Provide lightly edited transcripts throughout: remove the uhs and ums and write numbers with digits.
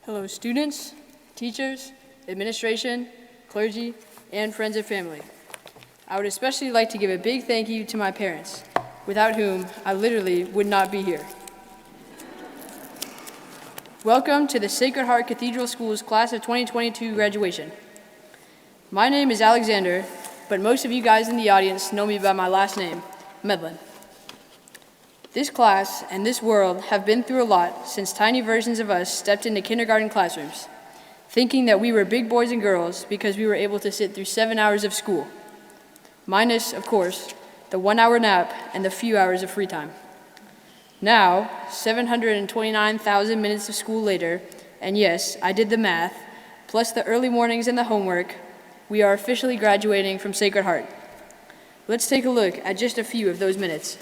Hello students, teachers, administration, clergy, and friends and family. I would especially like to give a big thank you to my parents, without whom I literally would not be here. Welcome to the Sacred Heart Cathedral School's Class of 2022 graduation. My name is Alexander, but most of you guys in the audience know me by my last name, Medlyn. This class and this world have been through a lot since tiny versions of us stepped into kindergarten classrooms, thinking that we were big boys and girls because we were able to sit through 7 hours of school. Minus, of course, the 1-hour nap and the few hours of free time. Now, 729,000 minutes of school later, and yes, I did the math, plus the early mornings and the homework, we are officially graduating from Sacred Heart. Let's take a look at just a few of those minutes.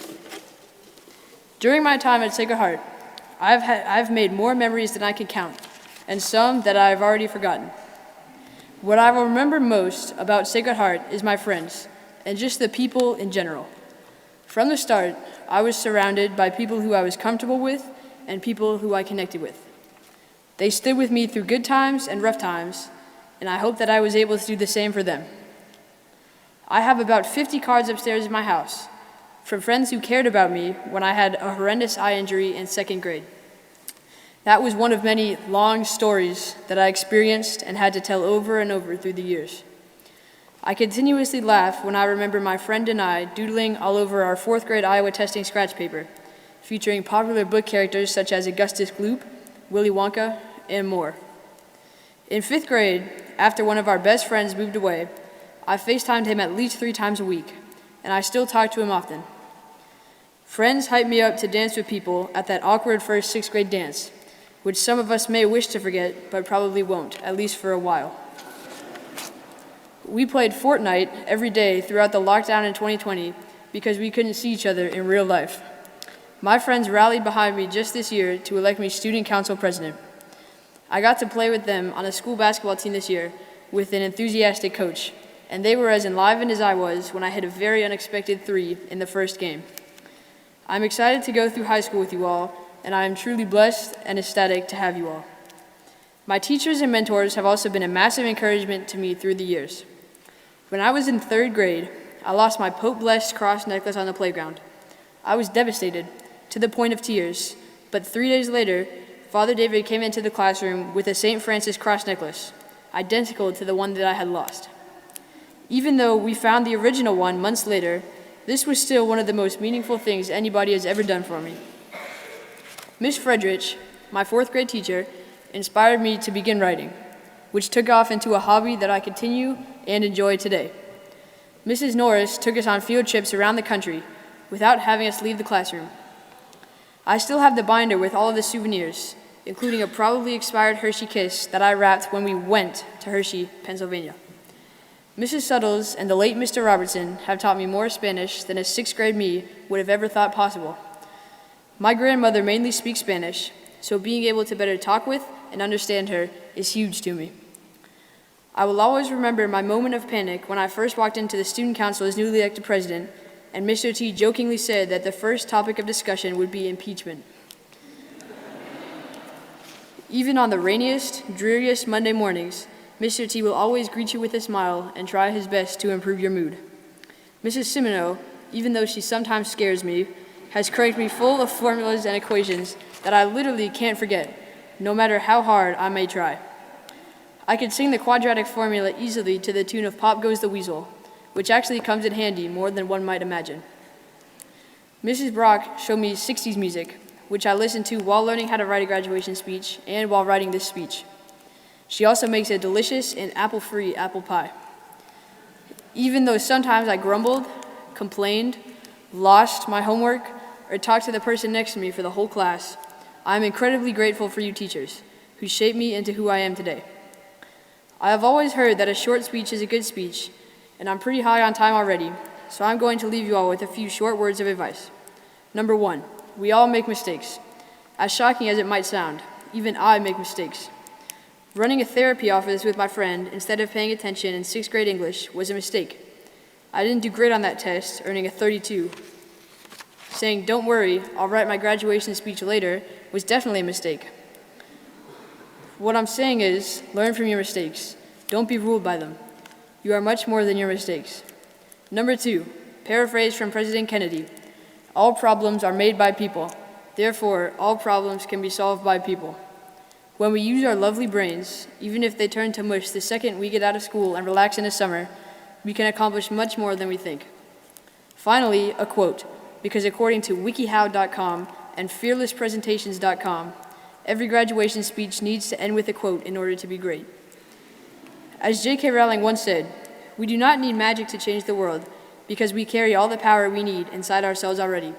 During my time at Sacred Heart, I've made more memories than I can count, and some that I've already forgotten. What I will remember most about Sacred Heart is my friends, and just the people in general. From the start, I was surrounded by people who I was comfortable with and people who I connected with. They stood with me through good times and rough times, and I hope that I was able to do the same for them. I have about 50 cards upstairs in my house, from friends who cared about me when I had a horrendous eye injury in 2nd grade. That was one of many long stories that I experienced and had to tell over and over through the years. I continuously laugh when I remember my friend and I doodling all over our 4th grade Iowa testing scratch paper, featuring popular book characters such as Augustus Gloop, Willy Wonka, and more. In 5th grade, after one of our best friends moved away, I FaceTimed him at least 3 times a week, and I still talk to him often. Friends hyped me up to dance with people at that awkward first 6th grade dance, which some of us may wish to forget, but probably won't, at least for a while. We played Fortnite every day throughout the lockdown in 2020 because we couldn't see each other in real life. My friends rallied behind me just this year to elect me student council president. I got to play with them on a school basketball team this year with an enthusiastic coach, and they were as enlivened as I was when I hit a very unexpected 3 in the first game. I'm excited to go through high school with you all, and I am truly blessed and ecstatic to have you all. My teachers and mentors have also been a massive encouragement to me through the years. When I was in 3rd grade, I lost my Pope-blessed cross necklace on the playground. I was devastated, to the point of tears, but 3 days later, Father David came into the classroom with a St. Francis cross necklace, identical to the one that I had lost. Even though we found the original one months later, this was still one of the most meaningful things anybody has ever done for me. Miss Fredrich, my 4th grade teacher, inspired me to begin writing, which took off into a hobby that I continue and enjoy today. Mrs. Norris took us on field trips around the country without having us leave the classroom. I still have the binder with all of the souvenirs, including a probably expired Hershey Kiss that I wrapped when we went to Hershey, Pennsylvania. Mrs. Suttles and the late Mr. Robertson have taught me more Spanish than a 6th grade me would have ever thought possible. My grandmother mainly speaks Spanish, so being able to better talk with and understand her is huge to me. I will always remember my moment of panic when I first walked into the student council as newly elected president, and Mr. T jokingly said that the first topic of discussion would be impeachment. Even on the rainiest, dreariest Monday mornings, Mr. T will always greet you with a smile and try his best to improve your mood. Mrs. Simoneau, even though she sometimes scares me, has cranked me full of formulas and equations that I literally can't forget, no matter how hard I may try. I could sing the quadratic formula easily to the tune of Pop Goes the Weasel, which actually comes in handy more than one might imagine. Mrs. Brock showed me 60s music, which I listened to while learning how to write a graduation speech and while writing this speech. She also makes a delicious and apple-free apple pie. Even though sometimes I grumbled, complained, lost my homework, or talked to the person next to me for the whole class, I am incredibly grateful for you teachers, who shaped me into who I am today. I have always heard that a short speech is a good speech, and I'm pretty high on time already, so I'm going to leave you all with a few short words of advice. Number 1, we all make mistakes. As shocking as it might sound, even I make mistakes. Running a therapy office with my friend instead of paying attention in 6th grade English was a mistake. I didn't do great on that test, earning a 32. Saying, "Don't worry, I'll write my graduation speech later," was definitely a mistake. What I'm saying is, learn from your mistakes. Don't be ruled by them. You are much more than your mistakes. Number 2, paraphrase from President Kennedy. All problems are made by people. Therefore, all problems can be solved by people. When we use our lovely brains, even if they turn to mush the second we get out of school and relax in the summer, we can accomplish much more than we think. Finally, a quote, because according to wikihow.com and fearlesspresentations.com, every graduation speech needs to end with a quote in order to be great. As J.K. Rowling once said, we do not need magic to change the world because we carry all the power we need inside ourselves already.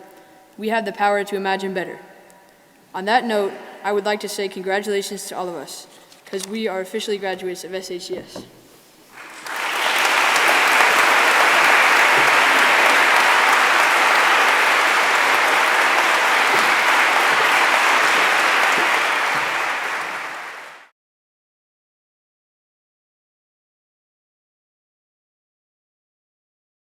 We have the power to imagine better. On that note, I would like to say congratulations to all of us, because we are officially graduates of SHCS.